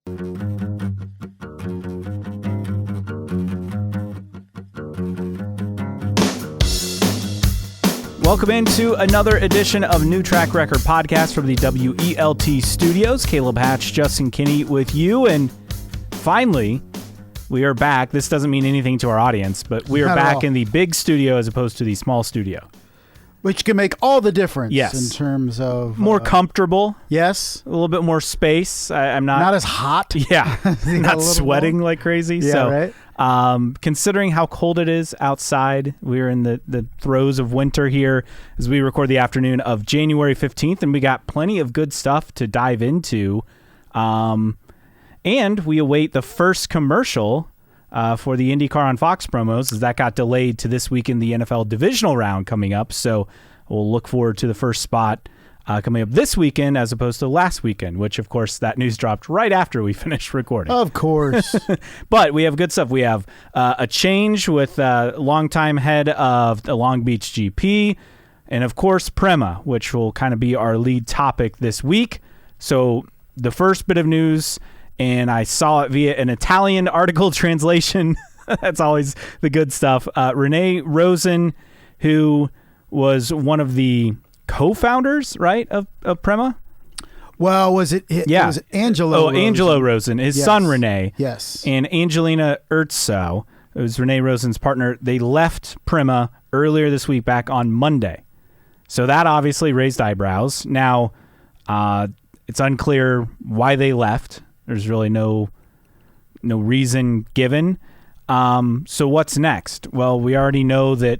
Welcome into another edition of New Track Record Podcast from the WELT Studios. Caleb Hatch, Justin Kinney with you, and finally, we are back. This doesn't mean anything to our audience, but we are back in the big studio as opposed to the small studio. Which can make all the difference in terms of... More comfortable. Yes. A little bit more space. I'm not... Not as hot. Yeah. Not sweating like crazy. Yeah, so, right. Considering how cold it is outside, we're in the throes of winter here as we record the afternoon of January 15th, and we got plenty of good stuff to dive into. And we await the first commercial for the IndyCar on Fox promos, as that got delayed to this week in the NFL divisional round coming up. So we'll look forward to the first spot coming up this weekend as opposed to last weekend, which, of course, that news dropped right after we finished recording. Of course. But we have good stuff. We have a change with longtime head of the Long Beach GP, and, of course, Prema, which will kind of be our lead topic this week. So the first bit of news, and I saw it via an Italian article translation. That's always the good stuff. Renee Rosen, who was one of the co-founders, right, of Prema? Well, was it Angelo Rosen? Angelo Rosen, his son Renee. Yes. And Angelina Erzo, it was Renee Rosen's partner. They left Prema earlier this week, back on Monday. So that obviously raised eyebrows. Now, it's unclear why they left. There's really no reason given. So what's next? Well, we already know that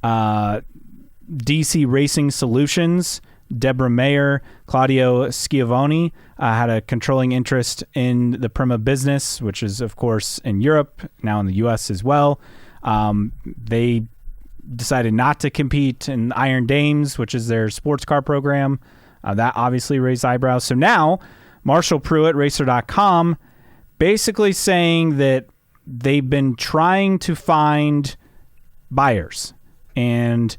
DC Racing Solutions, Deborah Mayer, Claudio Schiavone had a controlling interest in the Prema business, which is, of course, in Europe, now in the U.S. as well. They decided not to compete in Iron Dames, which is their sports car program. That obviously raised eyebrows. So now Marshall Pruitt, Racer.com, basically saying that they've been trying to find buyers. And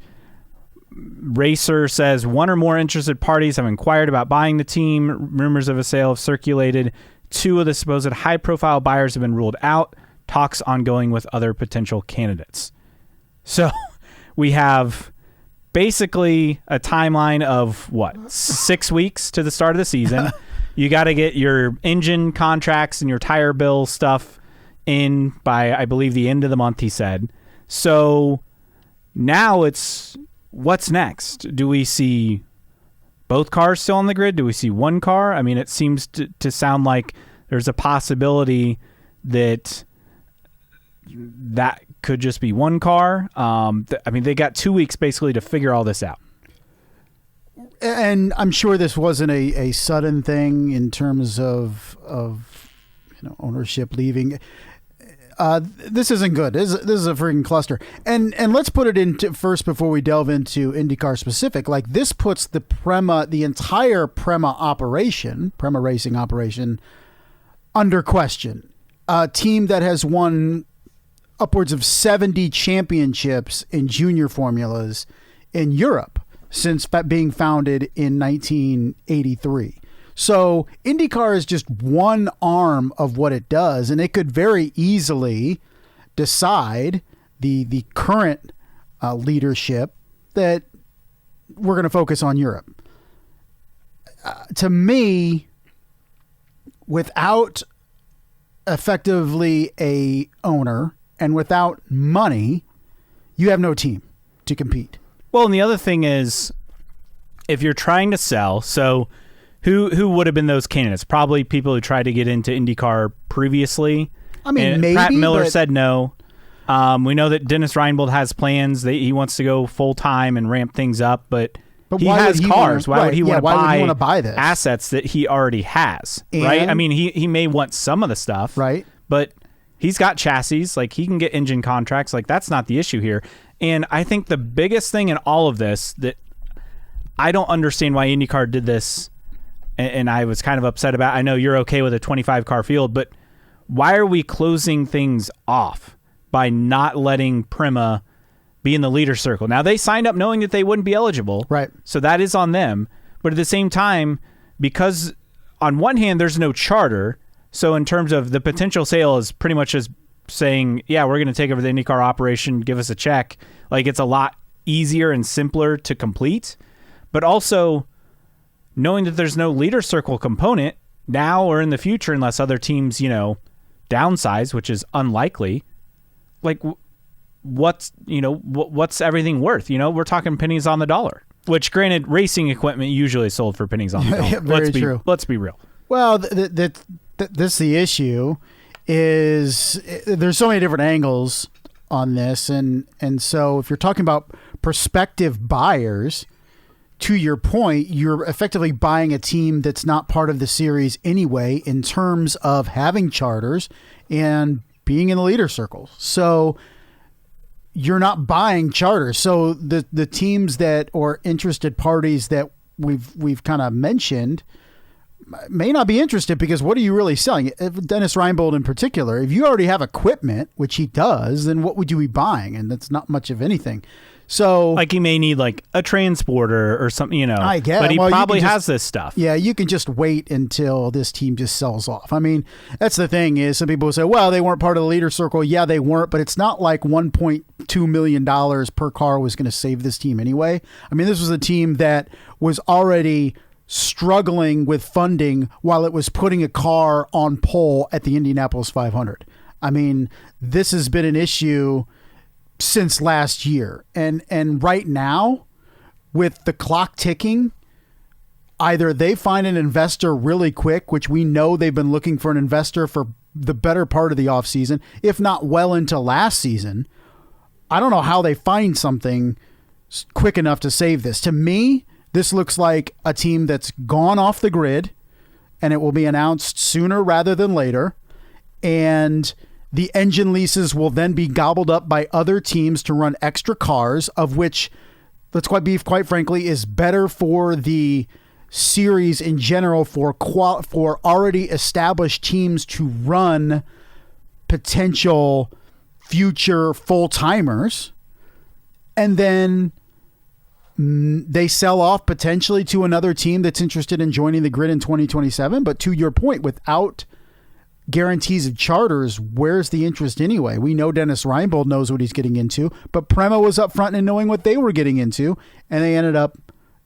Racer says one or more interested parties have inquired about buying the team. Rumors of a sale have circulated. 2 of the supposed high-profile buyers have been ruled out. Talks ongoing with other potential candidates. So we have basically a timeline of, 6 weeks to the start of the season. You got to get your engine contracts and your tire bill stuff in by, I believe, the end of the month, he said. So now it's... what's next? Do we see both cars still on the grid? Do we see one car? I mean, it seems to sound like there's a possibility that could just be one car. I mean, they got 2 weeks basically to figure all this out. And I'm sure this wasn't a sudden thing in terms of ownership leaving. This isn't good. This is a freaking cluster. And let's put it into first before we delve into IndyCar specific. Like, this puts the entire Prema racing operation under question. A team that has won upwards of 70 championships in junior formulas in Europe since being founded in 1983. So IndyCar is just one arm of what it does, and it could very easily decide, the current leadership, that we're going to focus on Europe. To me, without effectively a owner and without money, you have no team to compete. Well, and the other thing is, if you're trying to sell, so... Who would have been those candidates? Probably people who tried to get into IndyCar previously. I mean, and maybe. Pratt Miller said no. We know that Dennis Reinbold has plans. He wants to go full-time and ramp things up, but he has cars. Why would he want to buy this? Assets that he already has, right? I mean, he may want some of the stuff, right? But he's got chassis. Like, he can get engine contracts. Like, that's not the issue here. And I think the biggest thing in all of this that I don't understand why IndyCar did this, and I was kind of upset about. I know you're okay with a 25-car field, but why are we closing things off by not letting Prema be in the leader circle? Now, they signed up knowing that they wouldn't be eligible, right? So that is on them. But at the same time, because on one hand, there's no charter, So in terms of the potential sale is pretty much just saying, yeah, we're going to take over the IndyCar operation, give us a check. Like, it's a lot easier and simpler to complete, but also knowing that there's no leader circle component now or in the future, unless other teams, downsize, which is unlikely. Like, what's everything worth? We're talking pennies on the dollar, which, granted, racing equipment usually is sold for pennies on the dollar. Very true. Let's be real. Well, the issue is there's so many different angles on this, and so if you're talking about prospective buyers, to your point, you're effectively buying a team that's not part of the series anyway in terms of having charters and being in the leader circle. So you're not buying charters. So the teams that, or interested parties that we've kind of mentioned, may not be interested, because what are you really selling? If Dennis Reinbold in particular, if you already have equipment, which he does, then what would you be buying? And that's not much of anything. So, like, he may need like a transporter or something, I guess, but he probably has this stuff. Yeah, you can just wait until this team just sells off. I mean, that's the thing is, some people say, well, they weren't part of the leader circle. Yeah, they weren't, but it's not like $1.2 million per car was going to save this team anyway. I mean, this was a team that was already struggling with funding while it was putting a car on pole at the Indianapolis 500. I mean, this has been an issue since last year. And right now, with the clock ticking, either they find an investor really quick, which we know they've been looking for an investor for the better part of the offseason, if not well into last season. I don't know how they find something quick enough to save this. To me, this looks like a team that's gone off the grid, and it will be announced sooner rather than later. And the engine leases will then be gobbled up by other teams to run extra cars, of which, let's be quite frankly, is better for the series in general, for already established teams to run potential future full-timers. And then they sell off potentially to another team that's interested in joining the grid in 2027. But to your point, without guarantees of charters, where's the interest anyway? We know Dennis Reinbold knows what he's getting into, but Prema was up front in knowing what they were getting into, and they ended up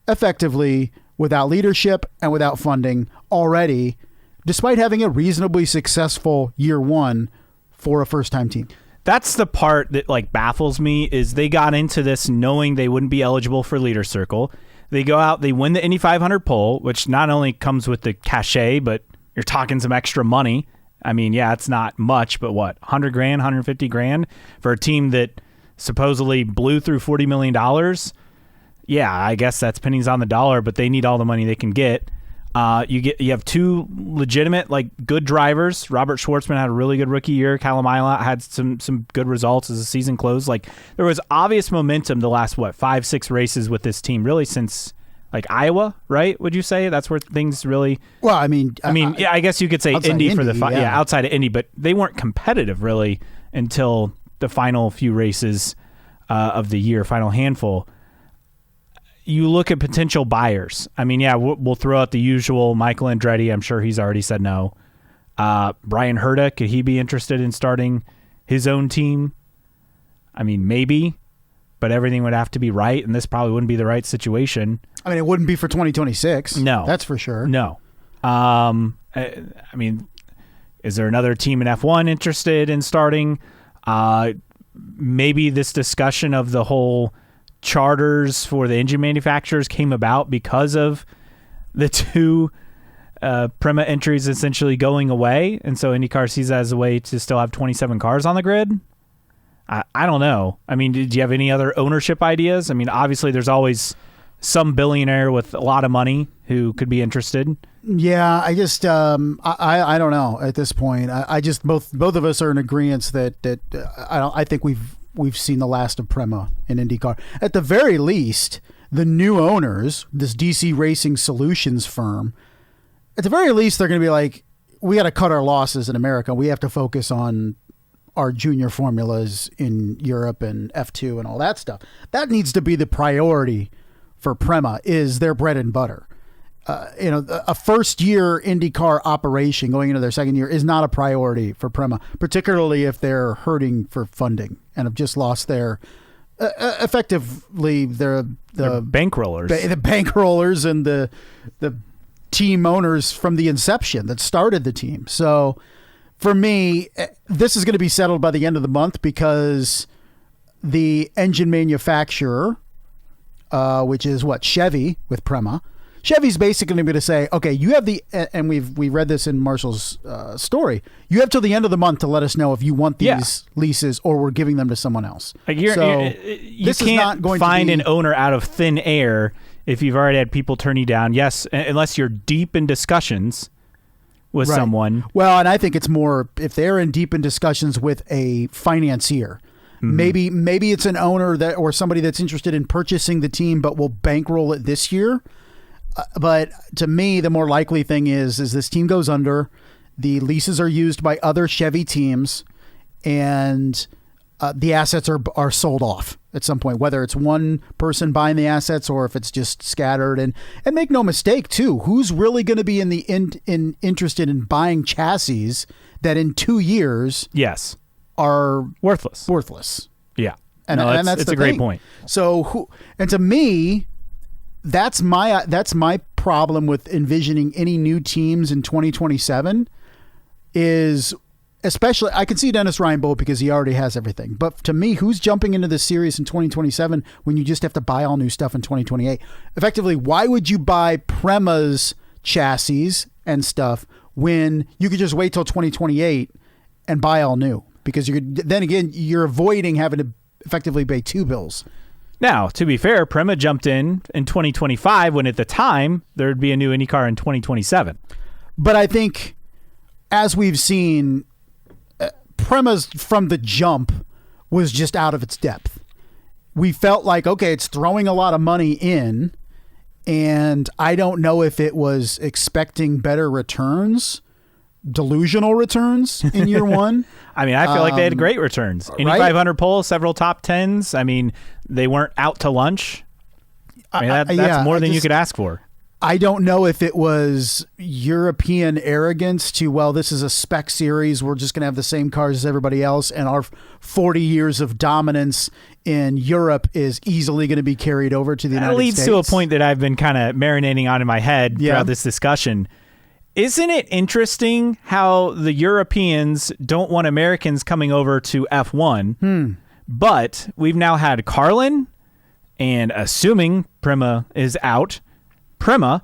effectively without leadership and without funding already, despite having a reasonably successful year one for a first-time team. That's the part that baffles me, is they got into this knowing they wouldn't be eligible for leader circle. They go out, they win the Indy 500 pole, which not only comes with the cachet, but you're talking some extra money. I mean, yeah, it's not much, but what, 100 grand, 150 grand for a team that supposedly blew through $40 million? Yeah, I guess that's pennies on the dollar, but they need all the money they can get. You have two legitimate, good drivers. Robert Schwartzman had a really good rookie year. Callum Ilott had some good results as the season closed. There was obvious momentum the last 5-6 races with this team, really since Iowa, right? Would you say that's where things really? Well, I mean, yeah, I guess you could say Indy for the outside of Indy, but they weren't competitive really until the final few races of the year, final handful. You look at potential buyers. I mean, yeah, we'll throw out the usual Michael Andretti. I'm sure he's already said no. Brian Herta, could he be interested in starting his own team? I mean, maybe, but everything would have to be right, and this probably wouldn't be the right situation. I mean, it wouldn't be for 2026. No. That's for sure. No. I mean, is there another team in F1 interested in starting? Maybe this discussion of the whole charters for the engine manufacturers came about because of the two Prema entries essentially going away, and so IndyCar sees that as a way to still have 27 cars on the grid. I don't know. I mean, did you have any other ownership ideas? I mean, obviously there's always some billionaire with a lot of money who could be interested. Yeah, I just I don't know at this point. I just both of us are in agreement that I think we've seen the last of Prema in IndyCar. At the very least, the new owners, this DC Racing Solutions firm, at the very least, they're going to be like, we got to cut our losses in America. We have to focus on our junior formulas in Europe and F2 and all that stuff. That needs to be the priority for Prema, is their bread and butter. a first-year IndyCar operation going into their second year is not a priority for Prema, particularly if they're hurting for funding and have just lost their effectively the bankrollers, the bankrollers and the team owners from the inception that started the team. So for me, this is going to be settled by the end of the month because the engine manufacturer, which is Chevy with Prema. Chevy's basically going to say, okay, you have and we read this in Marshall's story. You have till the end of the month to let us know if you want these leases or we're giving them to someone else. You this can't is not going find to be an owner out of thin air if you've already had people turn you down. Yes, unless you're deep in discussions with someone. Well, and I think it's more if they're deep in discussions with a financier. Mm-hmm. Maybe it's an owner or somebody that's interested in purchasing the team but will bankroll it this year. But to me, the more likely thing is this team goes under, the leases are used by other Chevy teams, and the assets are sold off at some point, whether it's one person buying the assets or if it's just scattered. And make no mistake, too, who's really going to be interested in buying chassis that in 2 years are worthless? Yeah. And that's a great point. So, to me, that's my problem with envisioning any new teams in 2027 is, especially, I can see Dennis Reinbold because he already has everything. But to me, who's jumping into this series in 2027 when you just have to buy all new stuff in 2028? Effectively, why would you buy Prema's chassis and stuff when you could just wait till 2028 and buy all new? Because you're avoiding having to effectively pay two bills. Now, to be fair, Prema jumped in 2025 when at the time there'd be a new IndyCar in 2027. But I think, as we've seen, Prema's from the jump was just out of its depth. We felt like, okay, it's throwing a lot of money in, and I don't know if it was expecting better returns, delusional returns in year one. I mean, I feel like they had great returns. Indy 500 pole, several top tens. I mean, they weren't out to lunch. I mean, that's more than you could ask for. I don't know if it was European arrogance to, well, this is a spec series. We're just going to have the same cars as everybody else. And our 40 years of dominance in Europe is easily going to be carried over to the United States. That leads to a point that I've been kind of marinating on in my head throughout this discussion. Isn't it interesting how the Europeans don't want Americans coming over to F1, but we've now had Carlin, and assuming Prema is out, Prema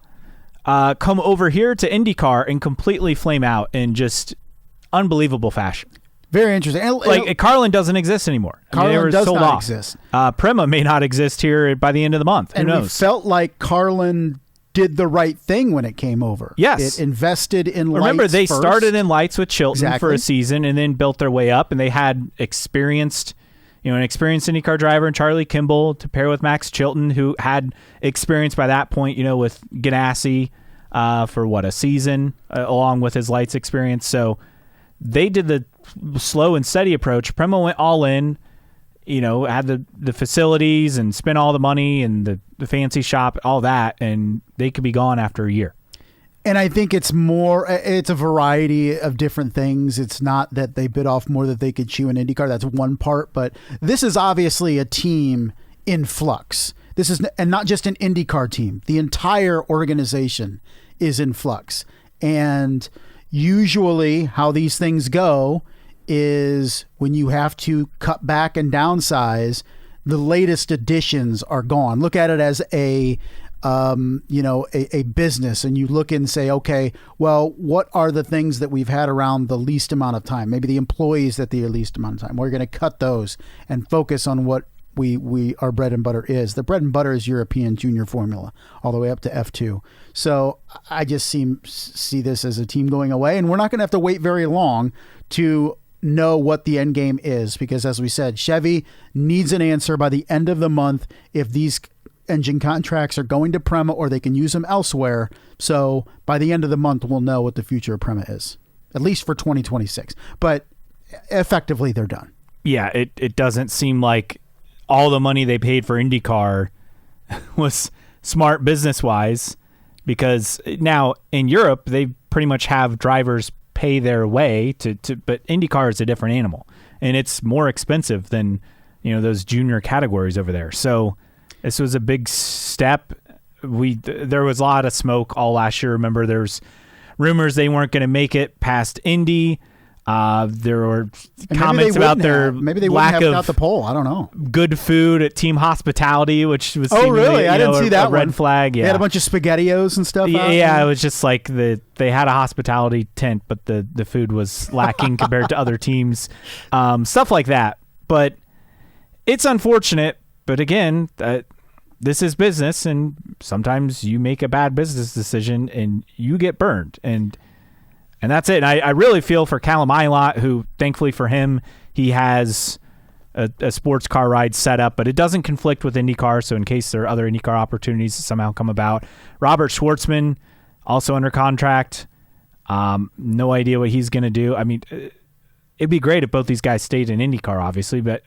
come over here to IndyCar and completely flame out in just unbelievable fashion. Very interesting. Like Carlin doesn't exist anymore. Carlin does not exist. Prema may not exist here by the end of the month. Who knows? We felt like Carlin did the right thing when it came over. Yes. It invested in lights. Remember, they first. started in lights with Chilton for a season and then built their way up, and they had an experienced IndyCar driver in Charlie Kimball to pair with Max Chilton, who had experience by that point, with Ganassi for a season, along with his lights experience. So they did the slow and steady approach. Prema went all in, had the facilities and spent all the money and the fancy shop, all that, and they could be gone after a year. And I think it's a variety of different things. It's not that they bit off more that they could chew in IndyCar. That's one part, but this is obviously a team in flux. And not just an IndyCar team. The entire organization is in flux. And usually how these things go is when you have to cut back and downsize, the latest additions are gone. Look at it as a business, and you look and say, okay, well, what are the things that we've had around the least amount of time? Maybe the employees that the least amount of time. We're going to cut those and focus on what our bread and butter is. The bread and butter is European Junior Formula, all the way up to F2. So I just see this as a team going away, and we're not going to have to wait very long to know what the end game is, because as we said, Chevy needs an answer by the end of the month if these engine contracts are going to Prema or they can use them elsewhere. So by the end of the month, we'll know what the future of Prema is, at least for 2026. But effectively, they're done. Yeah, it doesn't seem like all the money they paid for IndyCar was smart business-wise, because now in Europe they pretty much have drivers pay their way but IndyCar is a different animal, and it's more expensive than those junior categories over there. So this was a big step. There was a lot of smoke all last year. Remember, there's rumors they weren't going to make it past Indy. There were comments about their maybe they lack wouldn't have of got the pole. I don't know. Good food at team hospitality, which was really? I didn't see that a red one. flag. Yeah, They had a bunch of SpaghettiOs and stuff. Yeah, it was just like they had a hospitality tent, but the food was lacking compared to other teams. Stuff like that. But it's unfortunate. But again, this is business, and sometimes you make a bad business decision and you get burned, and that's it. And I really feel for Callum Ilott, who thankfully for him, he has a sports car ride set up, but it doesn't conflict with IndyCar. So in case there are other IndyCar opportunities that somehow come about, Robert Schwartzman also under contract. No idea what he's going to do. I mean, it'd be great if both these guys stayed in IndyCar, obviously, but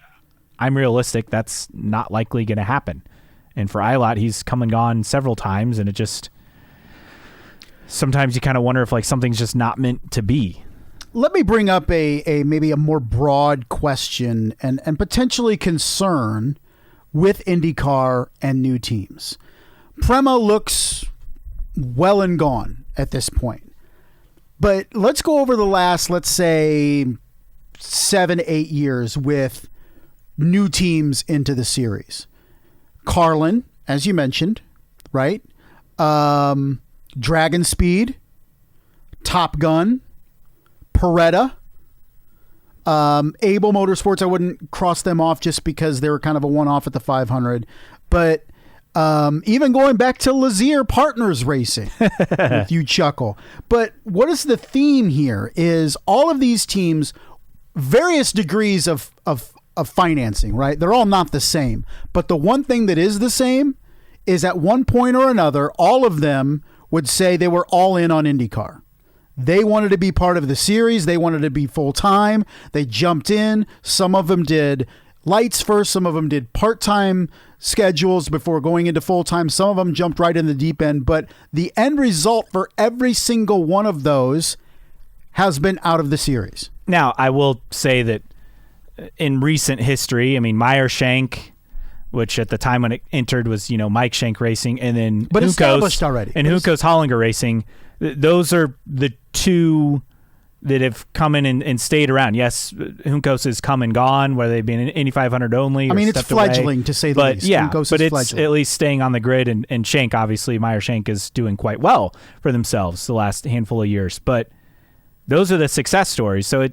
I'm realistic. That's not likely going to happen. And for Ilott, he's come and gone several times, and it just sometimes you kind of wonder if like something's just not meant to be. Let me bring up a maybe a more broad question and potentially concern with IndyCar and new teams. Prema looks well and gone at this point. But let's go over the last, let's say, 7-8 years with new teams into the series. Carlin, as you mentioned, right? Dragon Speed, Top Gun, Peretta, Able Motorsports. I wouldn't cross them off just because they were kind of a one-off at the 500. But even going back to Lazier Partners Racing, if you chuckle. But what is the theme here is all of these teams, various degrees of financing, right? They're all not the same. But the one thing that is the same is at one point or another, all of them would say they were all in on IndyCar. They wanted to be part of the series. They wanted to be full-time. They jumped in. Some of them did lights first. Some of them did part-time schedules before going into full-time. Some of them jumped right in the deep end. But the end result for every single one of those has been out of the series. Now, I will say that in recent history, I mean, Meyer-Shank, which at the time when it entered was, Mike Shank Racing, and then but established already. And Hunkos Hollinger Racing. Those are the two that have come in and stayed around. Yes, Hunkos has come and gone, whether they've been in Indy 500 only. I mean, it's fledgling to say the least. Yeah, Hunkos but is it's fledgling. at least staying on the grid. And Shank, obviously, Meyer Shank is doing quite well for themselves the last handful of years. But those are the success stories. So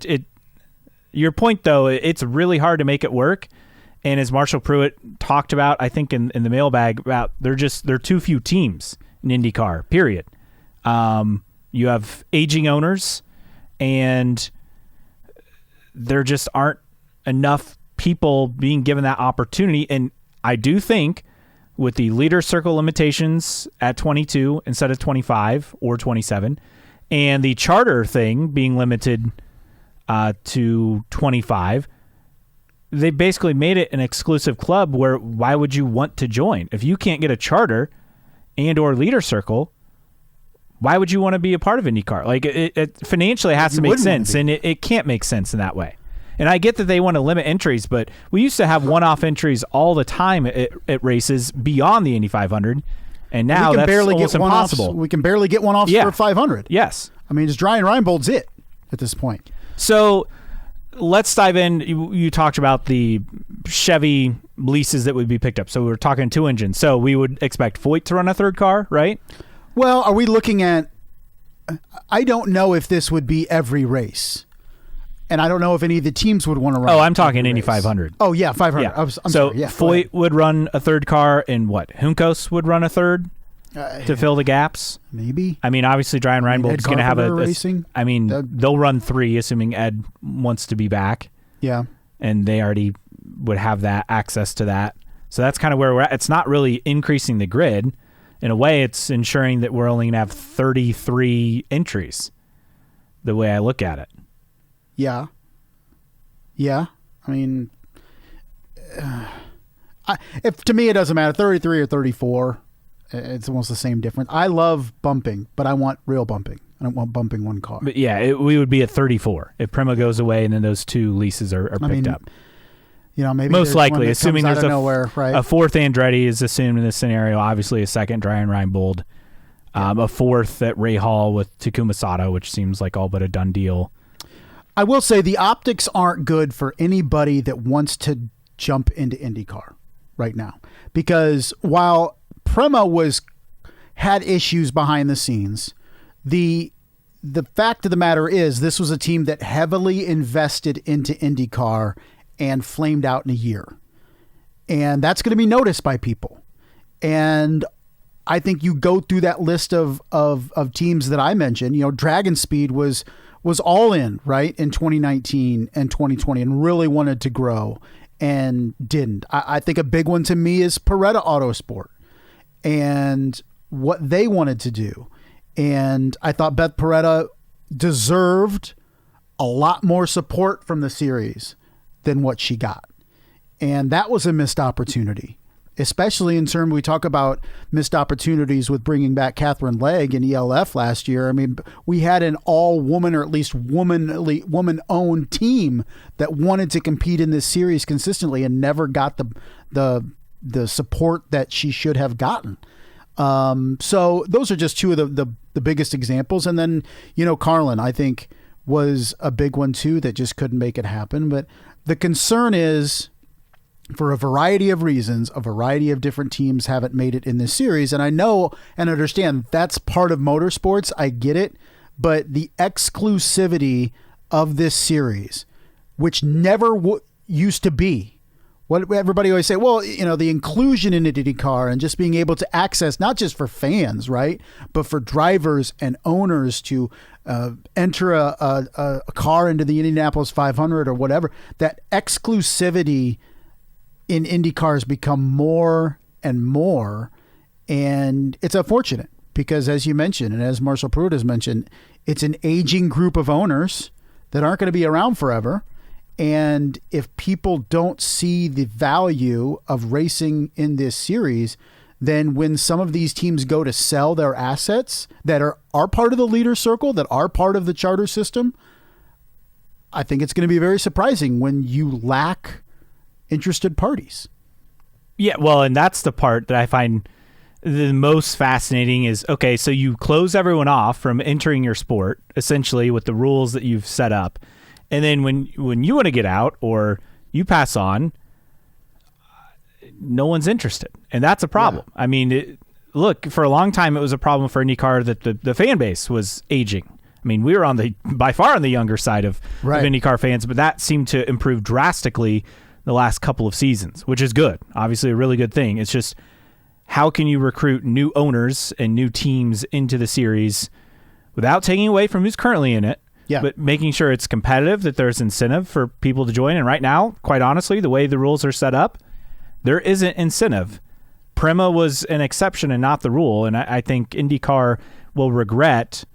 your point, though, it's really hard to make it work. And as Marshall Pruitt talked about, I think in the mailbag, about there are too few teams in IndyCar, period. You have aging owners, and there just aren't enough people being given that opportunity. And I do think with the leader circle limitations at 22 instead of 25 or 27, and the charter thing being limited to 25, they basically made it an exclusive club where why would you want to join? If you can't get a charter and or leader circle, why would you want to be a part of IndyCar? Like it financially has to make sense, and it can't make sense in that way. And I get that they want to limit entries, but we used to have one-off entries all the time at races beyond the Indy 500, and now that's almost impossible. We can barely get one-offs for 500. Yes. I mean, it's Ryan Reinbold's it at this point. So let's dive in. You talked about the Chevy leases that would be picked up. So we were talking 2 engines. So we would expect Foyt to run a third car, right? Well, are we looking at... I don't know if this would be every race. And I don't know if any of the teams would want to run. Oh, I'm talking Indy 500. Oh, yeah, 500. Yeah. I'm so sorry. Yeah, Foyt would run a third car, and what? Hunkos would run a third to fill the gaps? Maybe. I mean, obviously, Ryan Reinbold's going to have a racing. I mean, they'll run 3, assuming Ed wants to be back. Yeah. And they already would have that access to that. So that's kind of where we're at. It's not really increasing the grid. In a way, it's ensuring that we're only going to have 33 entries, the way I look at it. Yeah. Yeah. I mean, if to me, it doesn't matter, 33 or 34. It's almost the same difference. I love bumping, but I want real bumping. I don't want bumping one car. But yeah, we would be at 34 if Prema goes away and then those two leases are picked up. Maybe most likely, assuming there's a fourth Andretti is assumed in this scenario. Obviously, a second Ryan Reinbold, a fourth at Ray Hall with Takuma Sato, which seems like all but a done deal. I will say the optics aren't good for anybody that wants to jump into IndyCar right now, because while Prema had issues behind the scenes, the fact of the matter is this was a team that heavily invested into IndyCar and flamed out in a year. And that's going to be noticed by people. And I think you go through that list of teams that I mentioned, Dragon Speed was all in, right, in 2019 and 2020 and really wanted to grow and didn't. I think a big one to me is Peretta Autosport and what they wanted to do. And I thought Beth Peretta deserved a lot more support from the series than what she got. And that was a missed opportunity, especially in terms, we talk about missed opportunities with bringing back Catherine Legg in ELF last year. I mean, we had an all woman or at least woman owned team that wanted to compete in this series consistently and never got the support that she should have gotten. So those are just two of the biggest examples. And then, Carlin, I think, was a big one too that just couldn't make it happen. But the concern is, for a variety of reasons, a variety of different teams haven't made it in this series. And I know and understand that's part of motorsports. I get it. But the exclusivity of this series, which never used to be, what everybody always say, well, the inclusion in IndyCar and just being able to access, not just for fans, right, but for drivers and owners to enter a car into the Indianapolis 500 or whatever, that exclusivity in IndyCar has become more and more. And it's unfortunate because, as you mentioned, and as Marshall Pruitt has mentioned, it's an aging group of owners that aren't going to be around forever. And if people don't see the value of racing in this series, then when some of these teams go to sell their assets that are part of the leader circle, that are part of the charter system, I think it's going to be very surprising when you lack interested parties. Yeah, well, and that's the part that I find the most fascinating is, okay, so you close everyone off from entering your sport, essentially with the rules that you've set up. And then when you want to get out or you pass on, no one's interested. And that's a problem. Yeah. I mean, look, for a long time, it was a problem for IndyCar that the fan base was aging. I mean, we were by far on the younger side of IndyCar fans, but that seemed to improve drastically the last couple of seasons, which is good. Obviously, a really good thing. It's just, how can you recruit new owners and new teams into the series without taking away from who's currently in it? Yeah. But making sure it's competitive, that there's incentive for people to join. And right now, quite honestly, the way the rules are set up, there isn't incentive. Prema was an exception and not the rule. And I think IndyCar will regret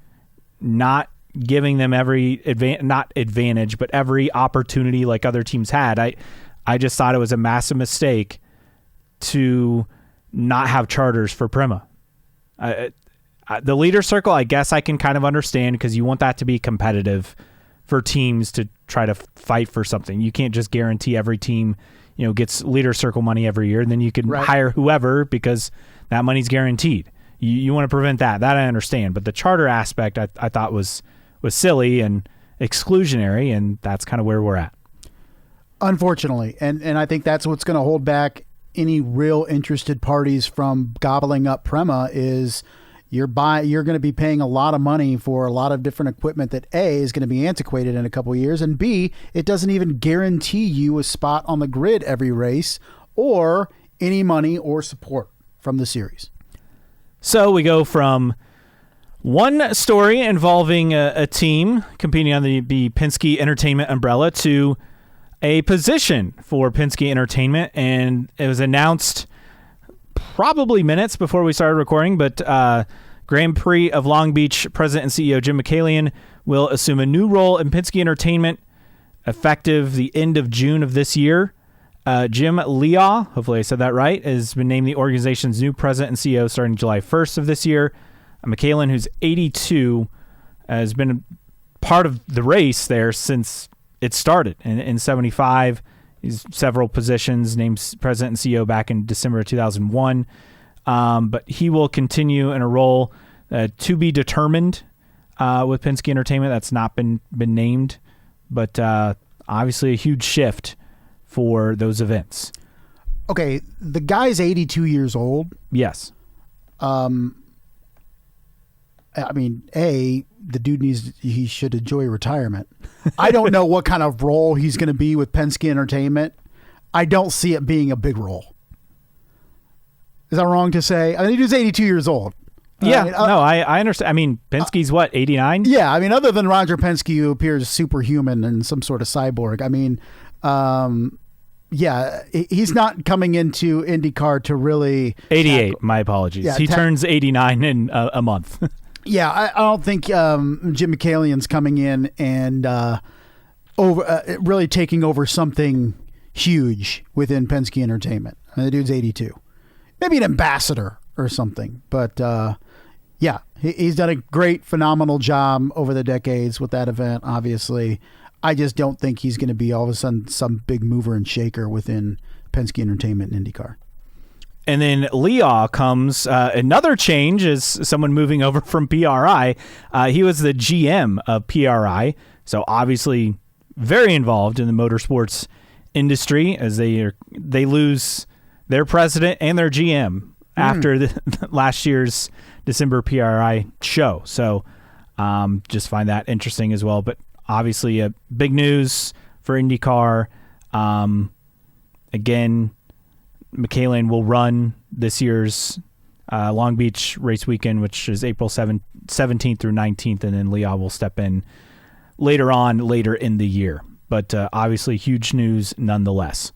not giving them every advantage, but every opportunity like other teams had. I just thought it was a massive mistake to not have charters for Prema. The leader circle, I guess I can kind of understand because you want that to be competitive for teams to try to fight for something. You can't just guarantee every team, gets leader circle money every year, and then you can hire whoever because that money's guaranteed. You want to prevent that. That I understand. But the charter aspect I thought was silly and exclusionary, and that's kind of where we're at. Unfortunately. And I think that's what's going to hold back any real interested parties from gobbling up Prema is you're going to be paying a lot of money for a lot of different equipment that A, is going to be antiquated in a couple of years, and B, it doesn't even guarantee you a spot on the grid every race or any money or support from the series. So we go from one story involving a team competing on the Penske Entertainment umbrella to a position for Penske Entertainment, and it was announced probably minutes before we started recording, but Grand Prix of Long Beach President and CEO Jim Michaealian will assume a new role in Penske Entertainment effective the end of June of this year. Jim Leah, hopefully I said that right, has been named the organization's new president and CEO starting July 1st of this year. Michaealian, who's 82, has been part of the race there since it started in 75. He's several positions, named president and CEO back in December of 2001. But he will continue in a role to be determined with Penske Entertainment. That's not been named, but obviously a huge shift for those events. Okay, the guy's 82 years old. Yes. I mean, the dude he should enjoy retirement. I don't know what kind of role he's going to be with Penske Entertainment. I don't see it being a big role. Is that wrong to say? I mean, he was 82 years old. Yeah, I understand. I mean, Penske's what, 89? Yeah, I mean, other than Roger Penske, who appears superhuman and some sort of cyborg, I mean, yeah, he's not coming into IndyCar to really... 88, my apologies. Yeah, he turns 89 in a month. Yeah, I don't think Jim Michaealian's coming in and really taking over something huge within Penske Entertainment. I mean, the dude's 82. Maybe an ambassador or something. But, yeah, he's done a great, phenomenal job over the decades with that event, obviously. I just don't think he's going to be all of a sudden some big mover and shaker within Penske Entertainment and IndyCar. And then Leah comes, another change is someone moving over from PRI. He was the GM of PRI, so obviously very involved in the motorsports industry as they lose their president and their GM after the last year's December PRI show. So just find that interesting as well. But obviously a big news for IndyCar. Again, Michaealian will run this year's Long Beach race weekend, which is April 17th through 19th, and then Leah will step in later in the year. But obviously huge news nonetheless.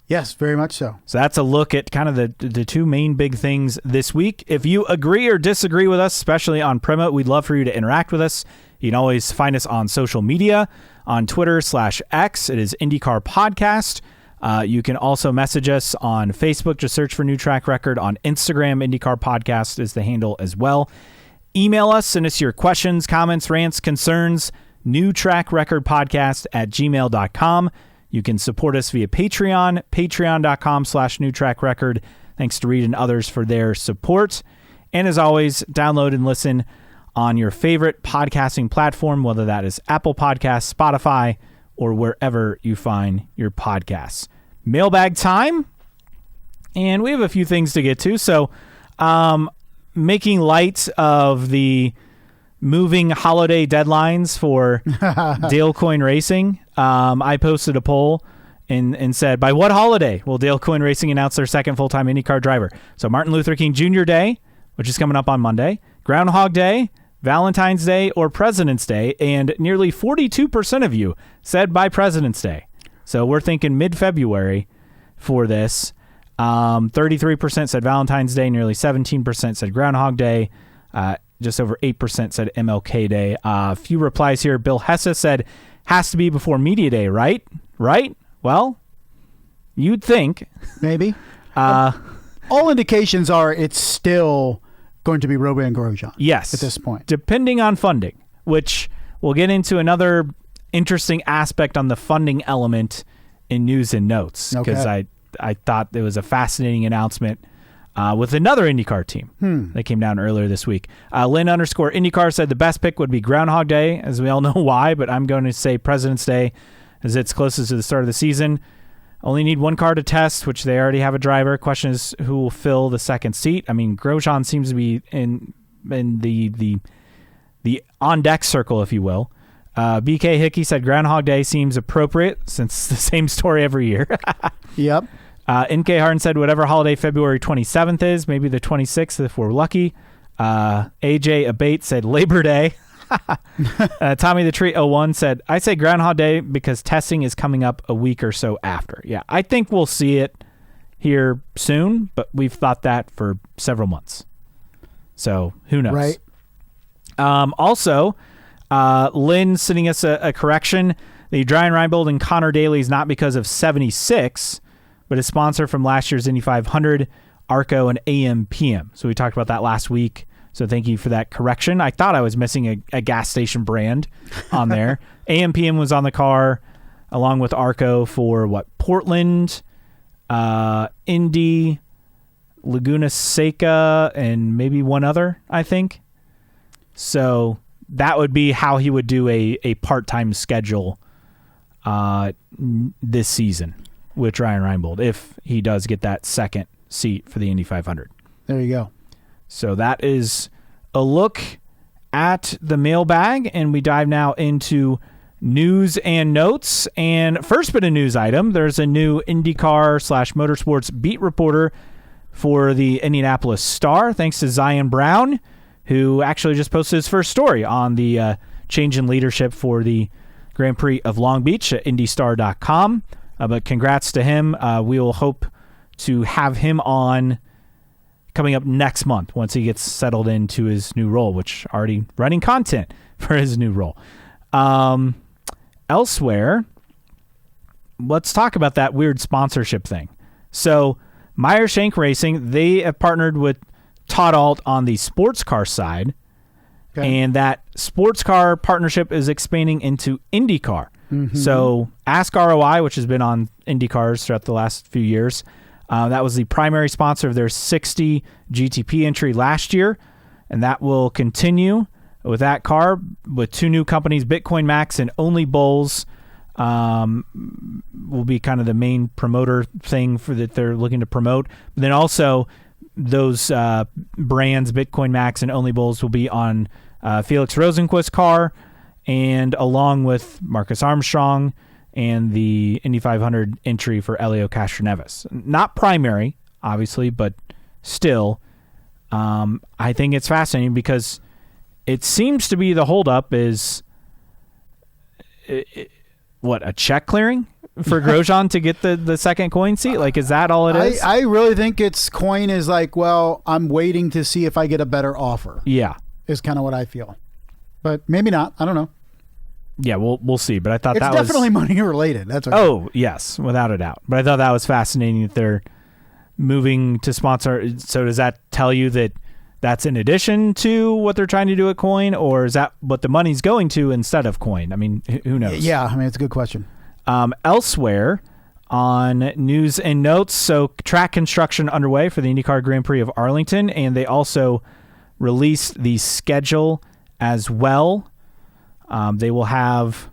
Yes, very much so. So that's a look at kind of the two main big things this week. If you agree or disagree with us, especially on Prema, we'd love for you to interact with us. You can always find us on social media, on Twitter/X. It is IndyCar Podcast. You can also message us on Facebook. Just search for New Track Record. On Instagram, IndyCar Podcast is the handle as well. Email us. Send us your questions, comments, rants, concerns. newtrackrecordpodcast@gmail.com. You can support us via Patreon, patreon.com/newtrackrecord. Thanks to Reed and others for their support. And as always, download and listen on your favorite podcasting platform, whether that is Apple Podcasts, Spotify, or wherever you find your podcasts. Mailbag time, and we have a few things to get to. So making light of the moving holiday deadlines for Dale Coyne Racing, I posted a poll and said, by what holiday will Dale Coyne Racing announce their second full-time IndyCar driver? So Martin Luther King Jr. Day, which is coming up on Monday, Groundhog Day, Valentine's Day, or President's Day, and nearly 42% of you said by President's Day. So we're thinking mid-February for this. 33% said Valentine's Day, nearly 17% said Groundhog Day, just over 8% said MLK Day. A few replies here. Bill Hesse said, has to be before Media Day, right? Right? Well, you'd think. Maybe. All indications are it's still going to be Roban Grosjean. Yes. At this point. Depending on funding, which we'll get into another interesting aspect on the funding element in news and notes, because I thought it was a fascinating announcement with another IndyCar team that came down earlier this week. Lynn_IndyCar said the best pick would be Groundhog Day, as we all know why, but I'm going to say President's Day as it's closest to the start of the season. Only need one car to test, which they already have a driver. Question is who will fill the second seat. I mean, Grosjean seems to be in the on-deck circle, if you will. BK Hickey said Groundhog Day seems appropriate since it's the same story every year. Yep. NK Harden said whatever holiday February 27th is, maybe the 26th if we're lucky. AJ Abate said Labor Day. Tommy the Tree 01 said, I say Groundhog Day because testing is coming up a week or so after. Yeah, I think we'll see it here soon, but we've thought that for several months. So who knows? Right. Also, Lynn sending us a correction. The Brian Reinbold and Connor Daly is not because of 76. but is sponsored from last year's Indy 500, ARCO, and AMPM. So we talked about that last week. So thank you for that correction. I thought I was missing a gas station brand on there. AMPM was on the car along with ARCO for Portland, Indy, Laguna Seca, and maybe one other, I think. So that would be how he would do a part-time schedule this season with Ryan Reinbold if he does get that second seat for the Indy 500. There you go. So that is a look at the mailbag, and we dive now into news and notes. And first bit of news item, there's a new IndyCar / motorsports beat reporter for the Indianapolis Star, thanks to Zion Brown, who actually just posted his first story on the change in leadership for the Grand Prix of Long Beach at IndyStar.com. But congrats to him. We will hope to have him on coming up next month once he gets settled into his new role, which already writing content for his new role. Elsewhere, let's talk about that weird sponsorship thing. So Meyer Shank Racing, they have partnered with Todd Alt on the sports car side, and that sports car partnership is expanding into IndyCar. Mm-hmm. So Ask ROI, which has been on IndyCars throughout the last few years, that was the primary sponsor of their 60 GTP entry last year, and that will continue with that car with two new companies, Bitcoin Max and Only Bowls. Will be kind of the main promoter thing for that they're looking to promote. But then also those brands, Bitcoin Max and Only Bowls, will be on Felix Rosenquist's car, and along with Marcus Armstrong and the Indy 500 entry for Elio Castroneves. Not primary, obviously, but still, I think it's fascinating because it seems to be the holdup is a check clearing for Grosjean to get the second coin seat? Like, is that all it is? I really think it's coin is like, well, I'm waiting to see if I get a better offer. Yeah. Is kind of what I feel. But maybe not. I don't know. Yeah, we'll see. But I thought it's that was definitely money related. That's what Oh, yes, without a doubt. But I thought that was fascinating that they're moving to sponsor. So does that tell you that that's in addition to what they're trying to do at Coin, or is that what the money's going to instead of Coin? I mean, who knows? Yeah, I mean, it's a good question. Elsewhere on news and notes, so track construction underway for the IndyCar Grand Prix of Arlington, and they also released the schedule as well. They will have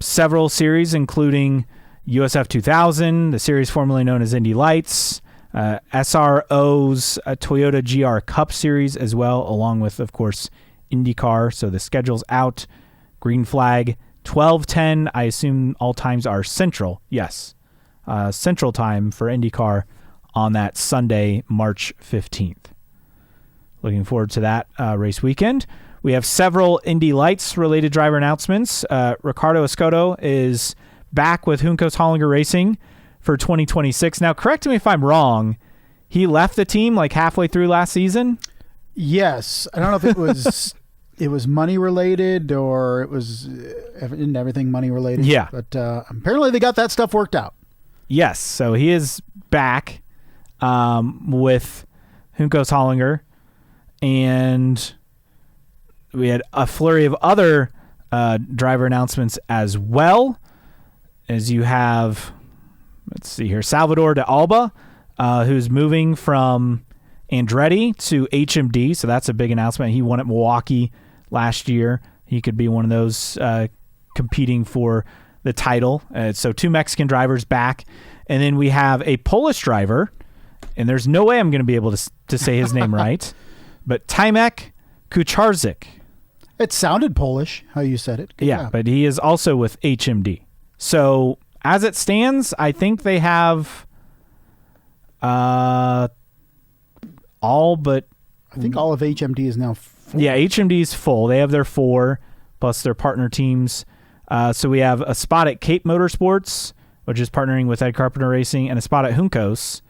several series, including USF 2000, the series formerly known as Indy Lights, SRO's Toyota GR Cup Series as well, along with, of course, IndyCar. So the schedule's out. Green flag, 12:10. I assume all times are Central. Yes, Central time for IndyCar on that Sunday, March 15th. Looking forward to that race weekend. We have several Indy Lights related driver announcements. Ricardo Escoto is back with Juncos Hollinger Racing for 2026. Now, correct me if I'm wrong. He left the team like halfway through last season? Yes. I don't know if it was it was money related or it was everything money related. Yeah. But apparently they got that stuff worked out. Yes. So he is back with Juncos Hollinger. And we had a flurry of other driver announcements as well, as you have, let's see here, Salvador de Alba, who's moving from Andretti to HMD, so that's a big announcement. He won at Milwaukee last year. He could be one of those competing for the title. So two Mexican drivers back. And then we have a Polish driver, and there's no way I'm going to be able to say his name right, but Timek Kucharczyk. It sounded Polish, how you said it. Yeah, but he is also with HMD. So as it stands, I think they have all but... I think all of HMD is now full. Yeah, HMD is full. They have their 4, plus their partner teams. So we have a spot at Cape Motorsports, which is partnering with Ed Carpenter Racing, and a spot at Juncos.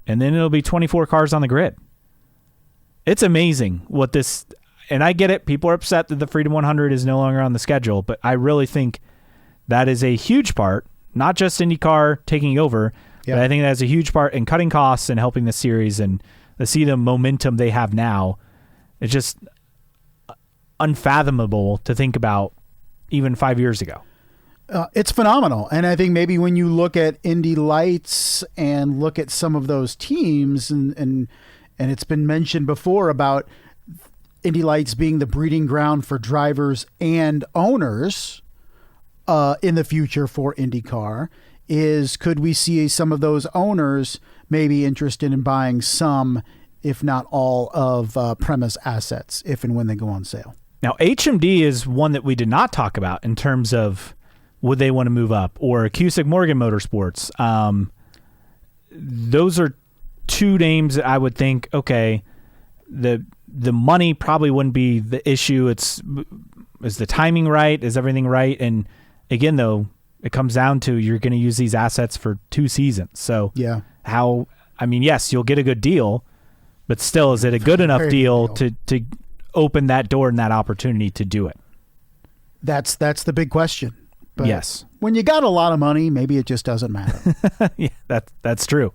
And then it'll be 24 cars on the grid. It's amazing what this... And I get it. People are upset that the Freedom 100 is no longer on the schedule, but I really think that is a huge part, not just IndyCar taking over, But I think that has a huge part in cutting costs and helping the series, and to see the momentum they have now, it's just unfathomable to think about even 5 years ago. It's phenomenal. And I think maybe when you look at Indy Lights and look at some of those teams, and it's been mentioned before about Indy Lights being the breeding ground for drivers and owners in the future for IndyCar, could we see some of those owners maybe interested in buying some, if not all, of Prema's assets if and when they go on sale? Now, HMD is one that we did not talk about in terms of would they want to move up, or Cusick Morgan Motorsports. Those are two names that I would think, okay, the money probably wouldn't be the issue. Is the timing right? Is everything right? And again, though, it comes down to you're going to use these assets for 2 seasons. So yeah, yes, you'll get a good deal, but still, is it a good enough deal to open that door and that opportunity to do it? That's the big question. But yes, when you got a lot of money, maybe it just doesn't matter. Yeah, that's true.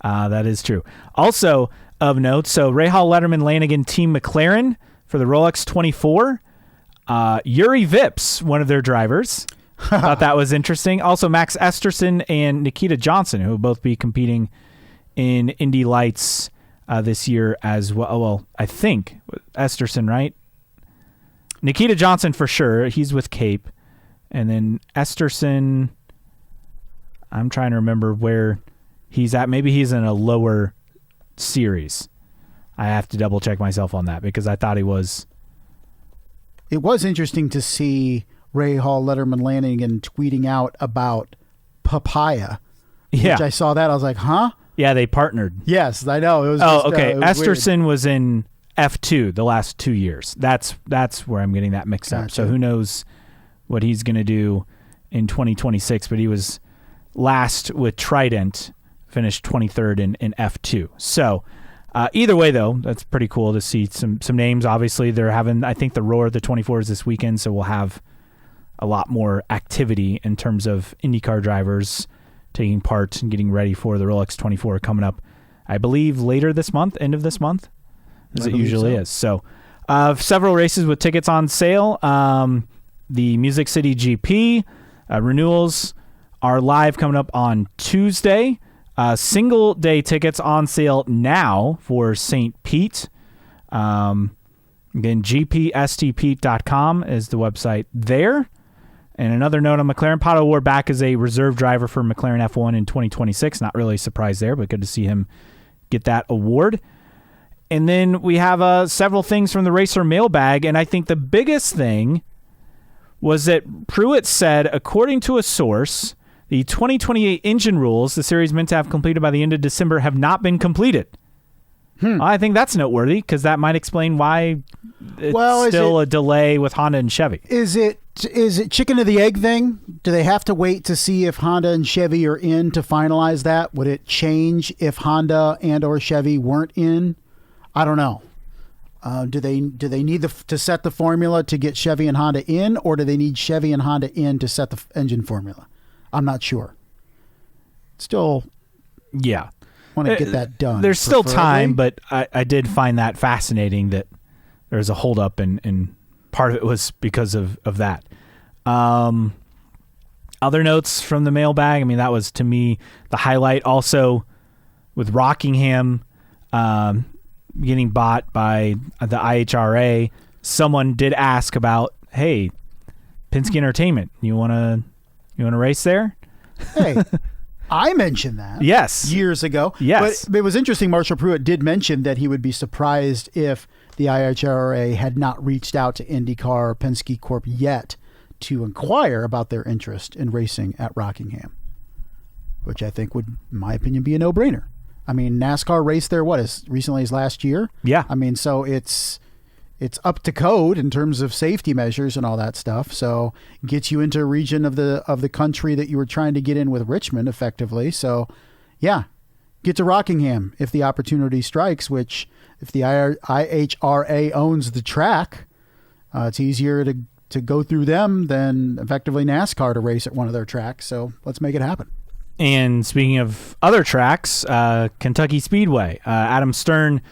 That is true. Also of note, so Rahal, Letterman, Lanigan, Team McLaren for the Rolex 24. Yuri Vips, one of their drivers. Thought that was interesting. Also, Max Esterson and Nikita Johnson, who will both be competing in Indy Lights this year as well. Well, I think Esterson, right? Nikita Johnson for sure. He's with Cape. And then Esterson, I'm trying to remember where he's at. Maybe he's in a lower series. I have to double check myself on that because I thought he was. It was interesting to see Rahal, Letterman, Lanigan tweeting out about Papaya. Yeah. Which I saw that. I was like, huh? Yeah, they partnered. Yes, I know. It was okay. It was Esterson weird. was in F2 the last 2 years. That's where I'm getting that mixed up. Gotcha. So who knows what he's going to do in 2026, but he was last with Trident, finished 23rd in F2. So either way, though, that's pretty cool to see some names. Obviously, they're having, I think, the Roar, the 24s this weekend, so we'll have a lot more activity in terms of IndyCar drivers taking part and getting ready for the Rolex 24 coming up, I believe, later this month, end of this month, as it usually is. So several races with tickets on sale. The Music City GP renewals are live coming up on Tuesday. Single day tickets on sale now for St. Pete. Again, gpstpete.com is the website there. And another note on McLaren, Pato O'Ward back as a reserve driver for McLaren F1 in 2026. Not really a surprise there, but good to see him get that award. And then we have several things from the Racer mailbag, and I think the biggest thing was that Pruitt said, according to a source, the 2028 engine rules the series meant to have completed by the end of December have not been completed. Well, I think that's noteworthy because that might explain why it's still a delay with Honda and Chevy. Is it chicken or the egg thing? Do they have to wait to see if Honda and Chevy are in to finalize that? Would it change if Honda and or Chevy weren't in? I don't know. Do they need to set the formula to get Chevy and Honda in, or do they need Chevy and Honda in to set the engine formula? I'm not sure. Still, yeah, want to get that done. There's still time, but I did find that fascinating that there's a holdup, and part of it was because of that. Other notes from the mailbag, I mean, that was, to me, the highlight. Also, with Rockingham getting bought by the IHRA, someone did ask about, hey, Penske Entertainment, you want to race there? Hey, I mentioned that. Yes. Years ago. Yes. But it was interesting. Marshall Pruitt did mention that he would be surprised if the IHRA had not reached out to IndyCar or Penske Corp yet to inquire about their interest in racing at Rockingham, which I think would, in my opinion, be a no-brainer. I mean, NASCAR raced there, as recently as last year? Yeah. I mean, so it's up to code in terms of safety measures and all that stuff. So gets you into a region of the country that you were trying to get in with Richmond effectively. So yeah, get to Rockingham if the opportunity strikes, which if the IHRA owns the track, it's easier to go through them than effectively NASCAR to race at one of their tracks. So let's make it happen. And speaking of other tracks, Kentucky Speedway. Adam Stern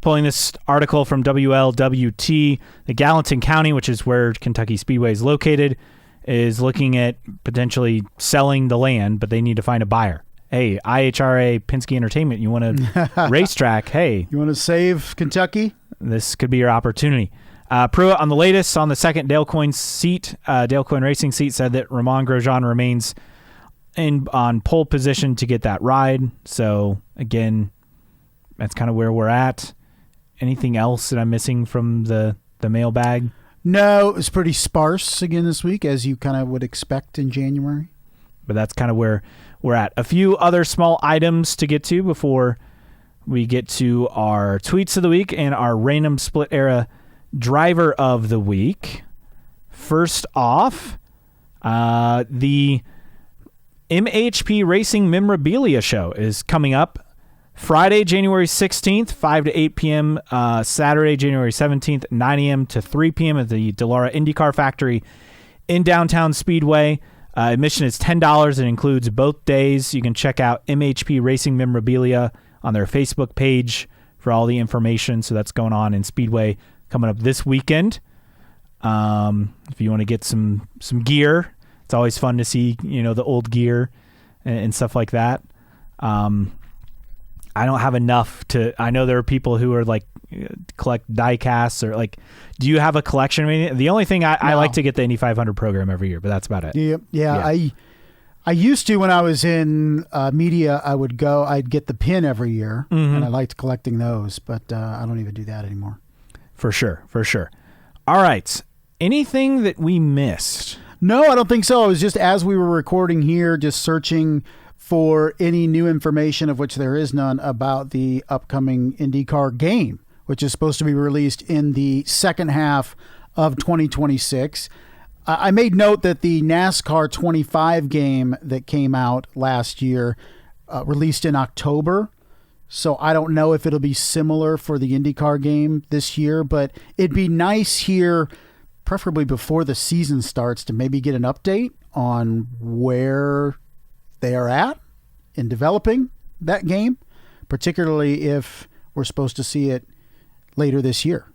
pulling this article from WLWT. The Gallatin County, which is where Kentucky Speedway is located, is looking at potentially selling the land, but they need to find a buyer. Hey, IHRA, Penske Entertainment, you want a racetrack? Hey. You want to save Kentucky? This could be your opportunity. Pruitt on the latest, on the second Dale Coyne Racing seat, said that Romain Grosjean remains on pole position to get that ride. So, again, that's kind of where we're at. Anything else that I'm missing from the mailbag? No, it was pretty sparse again this week, as you kind of would expect in January. But that's kind of where we're at. A few other small items to get to before we get to our tweets of the week and our random split era driver of the week. First off, the MHP Racing Memorabilia Show is coming up Friday, January 16th, 5 to 8 p.m., Saturday, January 17th, 9 a.m. to 3 p.m. at the Delara IndyCar Factory in downtown Speedway. Admission is $10. It includes both days. You can check out MHP Racing Memorabilia on their Facebook page for all the information. So that's going on in Speedway coming up this weekend. If you want to get some gear, it's always fun to see, the old gear and stuff like that. I don't have enough I know there are people who are like collect die casts or like, do you have a collection? I mean, the only thing I like to get the Indy 500 program every year, but that's about it. Yeah. I used to, when I was in media, I'd get the pin every year, and I liked collecting those, but I don't even do that anymore. For sure. All right. Anything that we missed? No, I don't think so. It was just as we were recording here, just searching for any new information, of which there is none, about the upcoming IndyCar game, which is supposed to be released in the second half of 2026. I made note that the NASCAR 25 game that came out last year released in October. So I don't know if it'll be similar for the IndyCar game this year, but it'd be nice here, preferably before the season starts, to maybe get an update on where they are at in developing that game, particularly if we're supposed to see it later this year.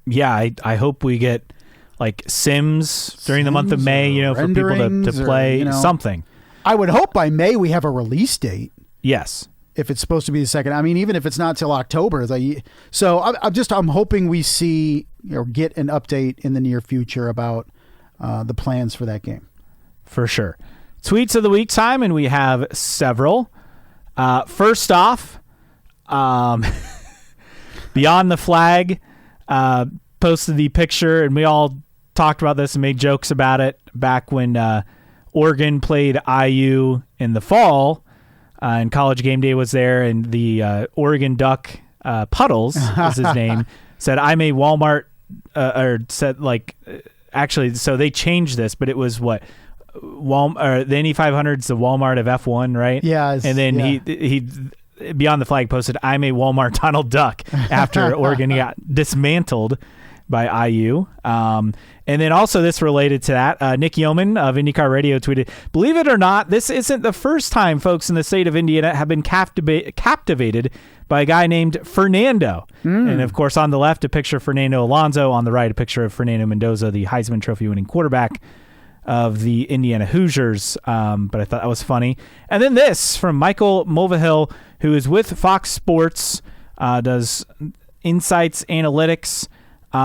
Yeah, I hope we get like sims during the month of May, for people to play something. I would hope by May we have a release date. Yes. If it's supposed to be the second, I mean, even if it's not till October. So I'm hoping we see or get an update in the near future about the plans for that game. For sure. Tweets of the week time, and we have several. First off, Beyond the Flag posted the picture, and we all talked about this and made jokes about it back when Oregon played IU in the fall, and College Game Day was there, and the Oregon Duck, Puddles is his name, said, I'm a Walmart, or said like, actually, so they changed this, but it was what? The Indy 500's the Walmart of F1, right? Yeah. And then he Beyond the Flag posted, I'm a Walmart Donald Duck, after Oregon got dismantled by IU. And then also this related to that, Nick Yeoman of IndyCar Radio tweeted, believe it or not, this isn't the first time folks in the state of Indiana have been captivated by a guy named Fernando. And of course, on the left, a picture of Fernando Alonso. On the right, a picture of Fernando Mendoza, the Heisman Trophy winning quarterback of the Indiana Hoosiers. But I thought that was funny. And then this from Michael Mulvihill, who is with Fox Sports, does insights, analytics.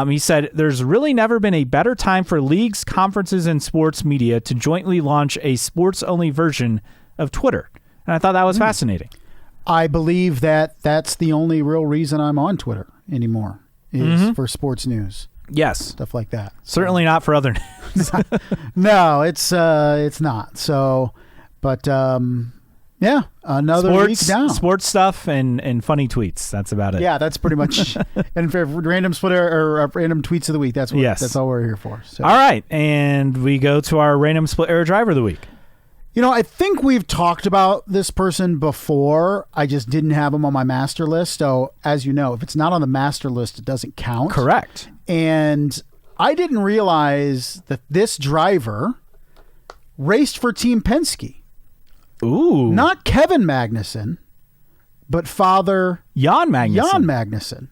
He said, there's really never been a better time for leagues, conferences, and sports media to jointly launch a sports-only version of Twitter. And I thought that was fascinating. I believe that that's the only real reason I'm on Twitter anymore, is for sports news. Yes. Stuff like that. Certainly not for other news. No, it's not. So, but yeah, another week down. Sports stuff and funny tweets. That's about it. Yeah, that's pretty much. And for random splitter or random tweets of the week, that's all we're here for. So. All right, and we go to our random split error driver of the week. I think we've talked about this person before. I just didn't have him on my master list. So, as you know, if it's not on the master list, it doesn't count. Correct. And I didn't realize that this driver raced for Team Penske. Ooh. Not Kevin Magnussen, but father Jan Magnussen. Jan Magnussen.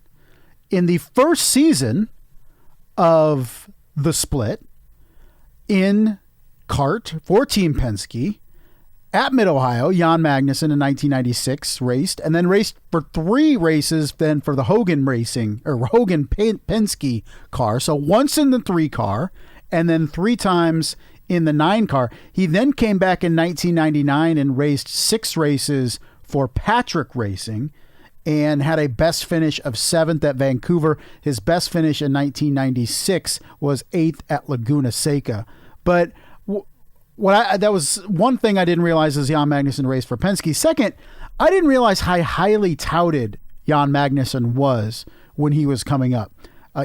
In the first season of the split in kart for Team Penske at Mid-Ohio, Jan Magnussen in 1996 raced, and then raced for 3 races then for the Hogan Penske car. So once in the 3 car and then 3 times in the 9 car. He then came back in 1999 and raced 6 races for Patrick Racing and had a best finish of 7th at Vancouver. His best finish in 1996 was 8th at Laguna Seca. But that was one thing I didn't realize is Jan Magnussen raced for Penske. Second, I didn't realize how highly touted Jan Magnussen was when he was coming up.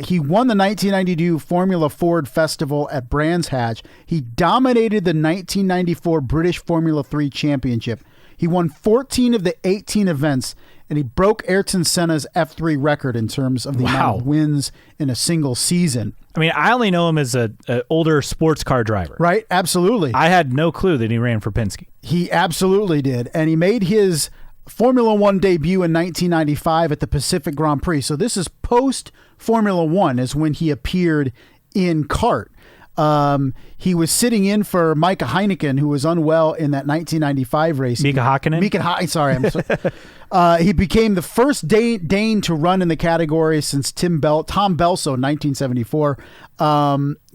He won the 1992 Formula Ford Festival at Brands Hatch. He dominated the 1994 British Formula 3 Championship. He won 14 of the 18 events, and he broke Ayrton Senna's F3 record in terms of the amount of wins in a single season. I mean, I only know him as an older sports car driver. Right, absolutely. I had no clue that he ran for Penske. He absolutely did, and he made his Formula One debut in 1995 at the Pacific Grand Prix. So this is post-Formula One is when he appeared in kart. He was sitting in for Mika Heineken, who was unwell in that 1995 race. Mika Hakkinen? Sorry. He became the first Dane to run in the category since Tom Belso in 1974.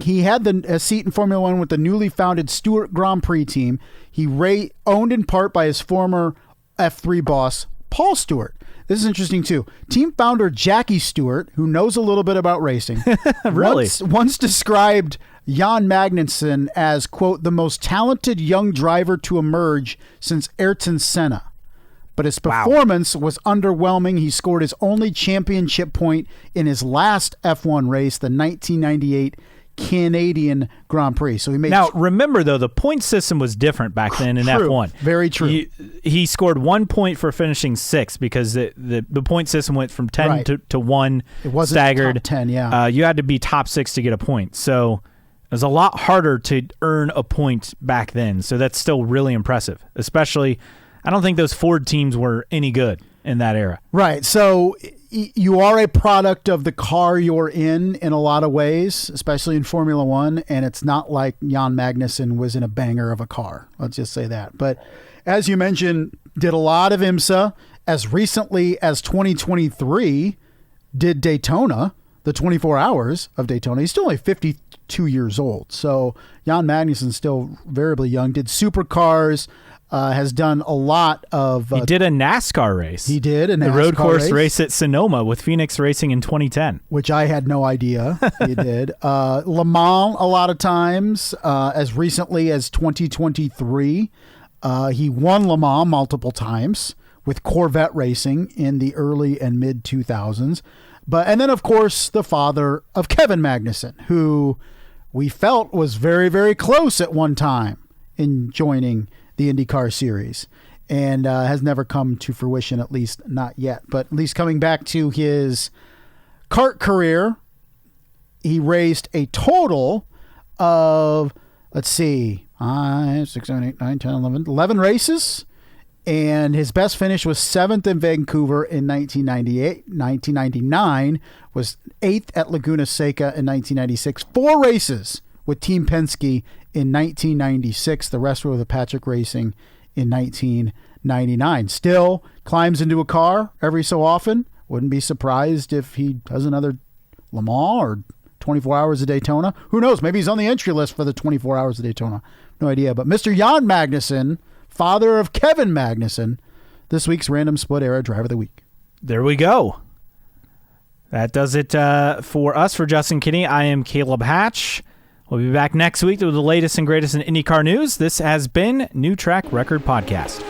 He had a seat in Formula One with the newly founded Stewart Grand Prix team. He owned in part by his former F3 boss, Paul Stewart. This is interesting, too. Team founder Jackie Stewart, who knows a little bit about racing, really? once described Jan Magnussen as, quote, the most talented young driver to emerge since Ayrton Senna. But his performance was underwhelming. He scored his only championship point in his last F1 race, the 1998 Canadian Grand Prix. So he made. Now, remember, though, the point system was different back then in F1. Very true. He scored 1 point for finishing 6th because the point system went from 10 to 1. It wasn't staggered. top 10, yeah. You had to be top 6 to get a point. So it was a lot harder to earn a point back then. So that's still really impressive. Especially, I don't think those Ford teams were any good in that era. Right. So you are a product of the car you're in a lot of ways, especially in Formula One, and it's not like Jan Magnussen was in a banger of a car. Let's just say that. But as you mentioned, did a lot of IMSA. As recently as 2023, did Daytona, the 24 hours of Daytona. He's still only 52 years old. So Jan Magnussen's still variably young. Did supercars. Has done a lot of... he did a NASCAR race. He did a NASCAR the road course race at Sonoma with Phoenix Racing in 2010. Which I had no idea he did. Le Mans a lot of times, as recently as 2023. He won Le Mans multiple times with Corvette Racing in the early and mid 2000s. And then, of course, the father of Kevin Magnussen, who we felt was very, very close at one time in joining the IndyCar series, and has never come to fruition, at least not yet. But at least coming back to his kart career, he raced a total of, 5, 6, 7, 8, 9, 10, 11 races, and his best finish was 7th in Vancouver in 1998. 1999 was 8th at Laguna Seca in 1996. 4 races with Team Penske in 1996. The rest were with Patrick Racing in 1999. Still climbs into a car every so often. Wouldn't be surprised if he does another Le Mans or 24 Hours of Daytona. Who knows? Maybe he's on the entry list for the 24 Hours of Daytona. No idea. But Mr. Jan Magnussen, father of Kevin Magnussen, this week's Random Split Era Driver of the Week. There we go. That does it for us. For Justin Kinney, I am Caleb Hatch. We'll be back next week with the latest and greatest in IndyCar news. This has been New Track Record Podcast.